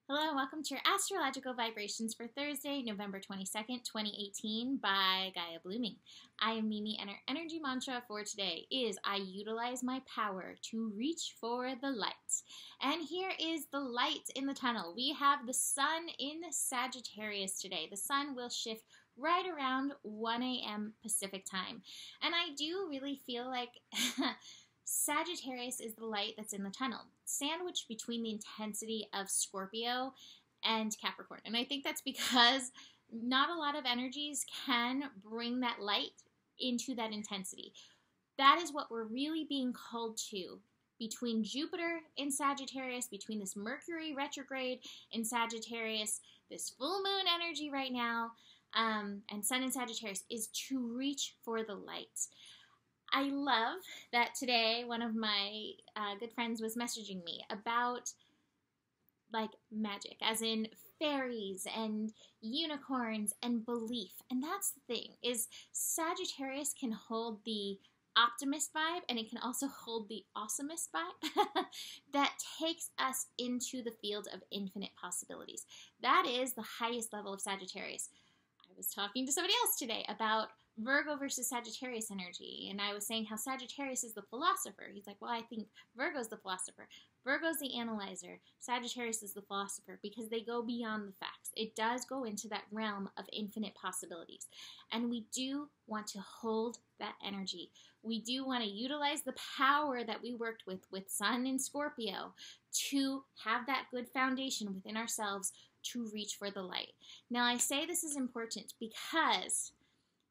Hello and welcome to your astrological vibrations for Thursday, November 22nd, 2018 by Gaia Blooming. I am Mimi and our energy mantra for today is I utilize my power to reach for the light. And here is the light in the tunnel. We have the sun in Sagittarius today. The sun will shift right around 1 a.m. Pacific time. And I do really feel like Sagittarius is the light that's in the tunnel, sandwiched between the intensity of Scorpio and Capricorn. And I think that's because not a lot of energies can bring that light into that intensity. That is what we're really being called to between Jupiter in Sagittarius, between this Mercury retrograde in Sagittarius, this full moon energy right now, and Sun in Sagittarius, is to reach for the light. I love that today one of my good friends was messaging me about like magic, as in fairies and unicorns and belief. And that's the thing, is Sagittarius can hold the optimist vibe and it can also hold the awesomest vibe that takes us into the field of infinite possibilities. That is the highest level of Sagittarius. I was talking to somebody else today about Virgo versus Sagittarius energy, and I was saying how Sagittarius is the philosopher. He's like, well, I think Virgo's the philosopher. Virgo's the analyzer. Sagittarius is the philosopher because they go beyond the facts. It does go into that realm of infinite possibilities, and we do want to hold that energy. We do want to utilize the power that we worked with Sun in Scorpio to have that good foundation within ourselves to reach for the light. Now, I say this is important because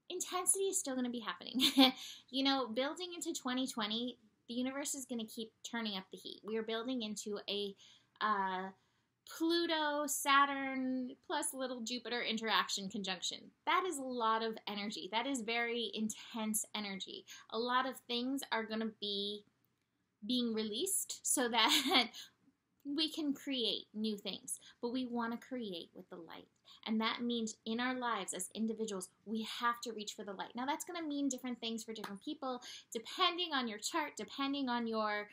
intensity is still going to be happening. You know, building into 2020, the universe is going to keep turning up the heat. We are building into a Pluto, Saturn, plus little Jupiter interaction conjunction. That is a lot of energy. That is very intense energy. A lot of things are going to be being released so that we can create new things, but we want to create with the light. And that means in our lives as individuals, we have to reach for the light. Now, that's going to mean different things for different people, depending on your chart, depending on your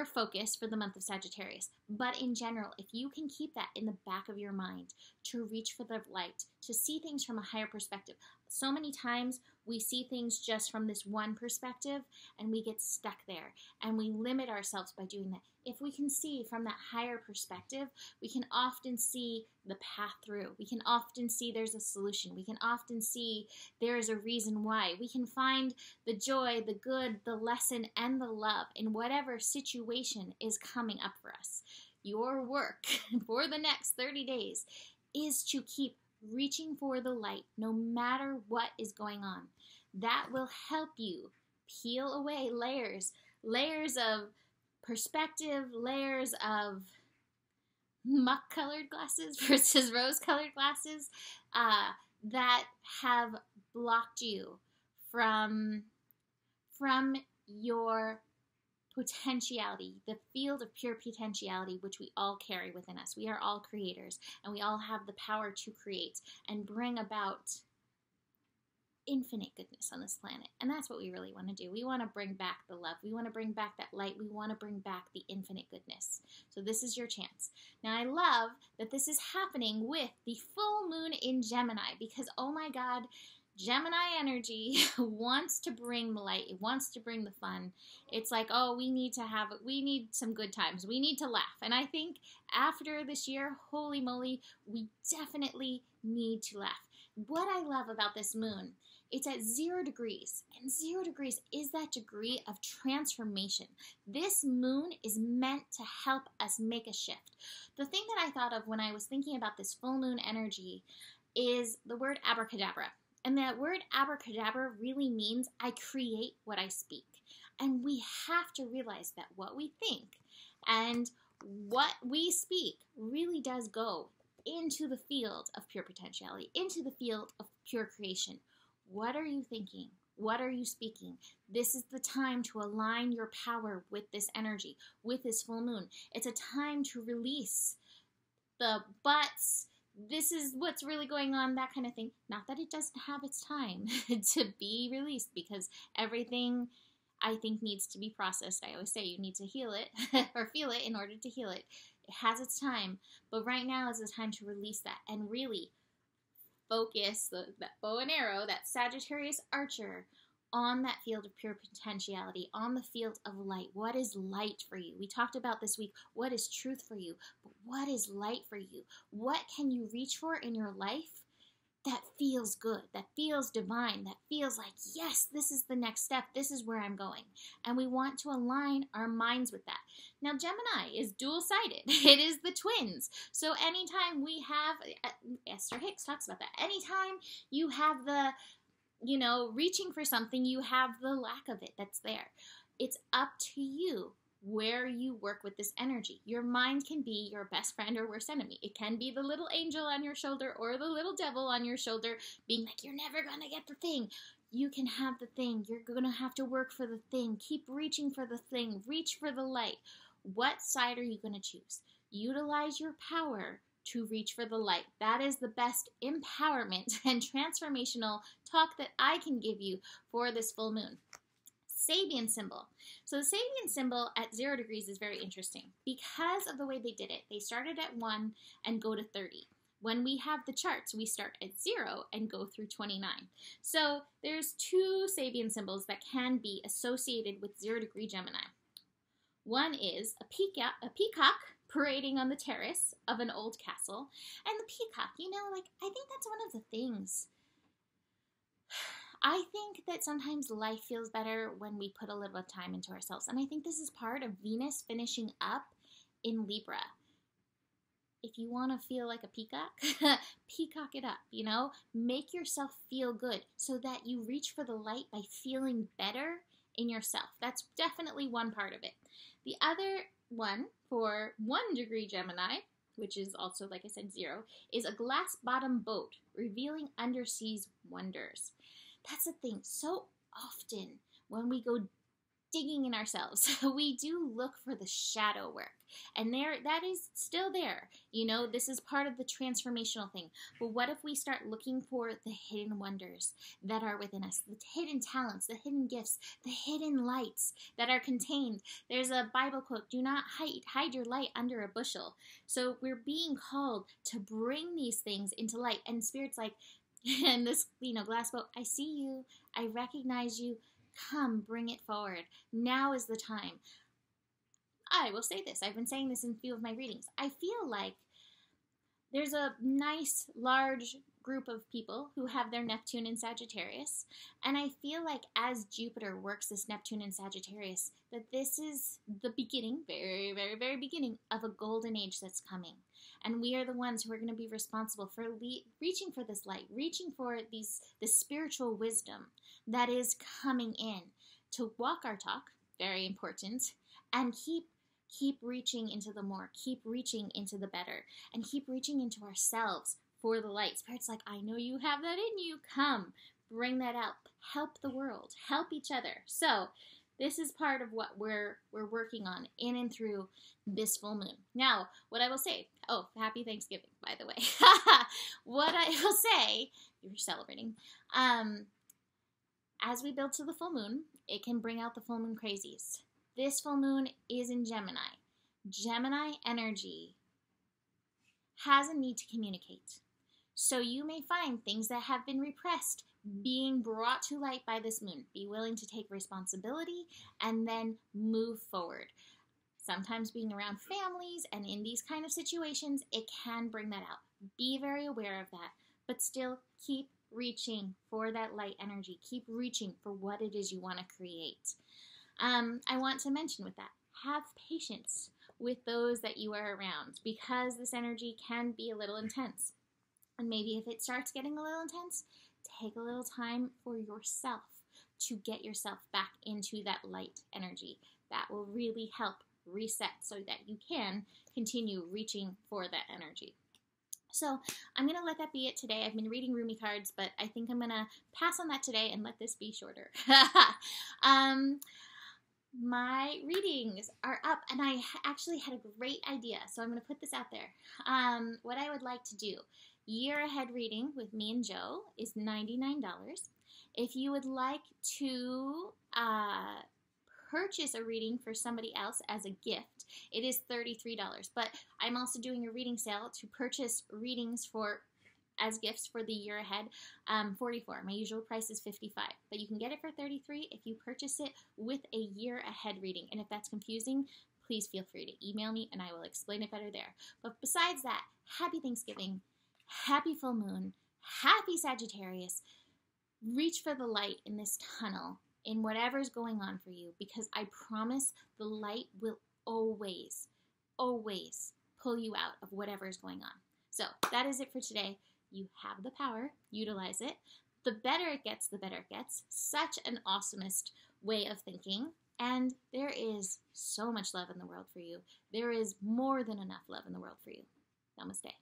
focus for the month of Sagittarius. But in general, if you can keep that in the back of your mind to reach for the light, to see things from a higher perspective. So many times we see things just from this one perspective and we get stuck there and we limit ourselves by doing that. If we can see from that higher perspective, we can often see the path through. We can often see there's a solution. We can often see there is a reason why. We can find the joy, the good, the lesson, and the love in whatever situation is coming up for us. Your work for the next 30 days is to keep reaching for the light no matter what is going on. That will help you peel away layers of perspective, layers of muck-colored glasses versus rose-colored glasses that have blocked you from your potentiality, the field of pure potentiality which we all carry within us. We are all creators, and we all have the power to create and bring about infinite goodness on this planet. And that's what we really want to do. We want to bring back the love. We want to bring back that light. We want to bring back the infinite goodness. So this is your chance. Now, I love that this is happening with the full moon in Gemini because, oh my God, Gemini energy wants to bring the light. It wants to bring the fun. It's like, oh, we need some good times. We need to laugh. And I think after this year, holy moly, we definitely need to laugh. What I love about this moon, it's at 0 degrees, and 0 degrees is that degree of transformation. This moon is meant to help us make a shift. The thing that I thought of when I was thinking about this full moon energy is the word abracadabra. And that word abracadabra really means I create what I speak. And we have to realize that what we think and what we speak really does go into the field of pure potentiality, into the field of pure creation. What are you thinking? What are you speaking? This is the time to align your power with this energy, with this full moon. It's a time to release the buts. This is what's really going on, that kind of thing. Not that it doesn't have its time to be released, because everything I think needs to be processed. I always say you need to heal it or feel it in order to heal it. It has its time, but right now is the time to release that and really focus that bow and arrow, that Sagittarius archer, on that field of pure potentiality, on the field of light. What is light for you? We talked about this week, what is truth for you? But what is light for you? What can you reach for in your life that feels good, that feels divine, that feels like, yes, this is the next step, this is where I'm going. And we want to align our minds with that. Now, Gemini is dual-sided. It is the twins. So anytime we have, Esther Hicks talks about that, anytime you have the, reaching for something, you have the lack of it that's there. It's up to you where you work with this energy. Your mind can be your best friend or worst enemy. It can be the little angel on your shoulder or the little devil on your shoulder being like, you're never going to get the thing. You can have the thing. You're going to have to work for the thing. Keep reaching for the thing. Reach for the light. What side are you going to choose? Utilize your power to reach for the light. That is the best empowerment and transformational talk that I can give you for this full moon. Sabian symbol. So the Sabian symbol at 0 degrees is very interesting because of the way they did it. They started at 1 and go to 30. When we have the charts, we start at 0 and go through 29. So there's 2 Sabian symbols that can be associated with 0 degree Gemini. One is a peacock parading on the terrace of an old castle. And the peacock, I think that's one of the things. I think that sometimes life feels better when we put a little time into ourselves. And I think this is part of Venus finishing up in Libra. If you want to feel like a peacock, peacock it up, Make yourself feel good so that you reach for the light by feeling better in yourself. That's definitely one part of it. The other one for 1 degree Gemini, which is also, like I said, 0, is a glass bottom boat revealing underseas wonders. That's the thing. So often when we go digging in ourselves, we do look for the shadow work. And that is still there. This is part of the transformational thing. But what if we start looking for the hidden wonders that are within us, the hidden talents, the hidden gifts, the hidden lights that are contained? There's a Bible quote, do not hide your light under a bushel. So we're being called to bring these things into light. And Spirit's like, and this, glass boat, I see you, I recognize you, come, bring it forward. Now is the time. I will say this, I've been saying this in a few of my readings. I feel like there's a nice, large group of people who have their Neptune in Sagittarius, and I feel like as Jupiter works this Neptune in Sagittarius, that this is the beginning, very, very, very beginning of a golden age that's coming. And we are the ones who are going to be responsible for reaching for this light, reaching for this spiritual wisdom that is coming in to walk our talk, very important, and keep reaching into the more, keep reaching into the better, and keep reaching into ourselves for the light. Spirit's like, I know you have that in you. Come, bring that out. Help the world. Help each other. So this is part of what we're working on in and through this full moon. Now, what I will say, happy Thanksgiving, by the way. What I will say, you're celebrating, as we build to the full moon, it can bring out the full moon crazies. This full moon is in Gemini. Gemini energy has a need to communicate. So you may find things that have been repressed being brought to light by this moon. Be willing to take responsibility and then move forward. Sometimes being around families and in these kind of situations, it can bring that out. Be very aware of that, but still keep reaching for that light energy. Keep reaching for what it is you want to create. I want to mention with that, have patience with those that you are around because this energy can be a little intense. And maybe if it starts getting a little intense, take a little time for yourself to get yourself back into that light energy. That will really help reset so that you can continue reaching for that energy. So I'm going to let that be it today. I've been reading Rumi cards, but I think I'm going to pass on that today and let this be shorter. My readings are up, and I actually had a great idea, so I'm going to put this out there. What I would like to do, year ahead reading with me and Joe is $99. If you would like to purchase a reading for somebody else as a gift, it is $33. But I'm also doing a reading sale to purchase readings for as gifts for the year ahead, $44. My usual price is $55, but you can get it for $33 if you purchase it with a year ahead reading. And if that's confusing, please feel free to email me and I will explain it better there. But besides that, happy Thanksgiving, happy full moon, happy Sagittarius. Reach for the light in this tunnel, in whatever's going on for you, because I promise the light will always, always pull you out of whatever is going on. So that is it for today. You have the power, utilize it. The better it gets, the better it gets. Such an awesomest way of thinking. And there is so much love in the world for you. There is more than enough love in the world for you. Namaste.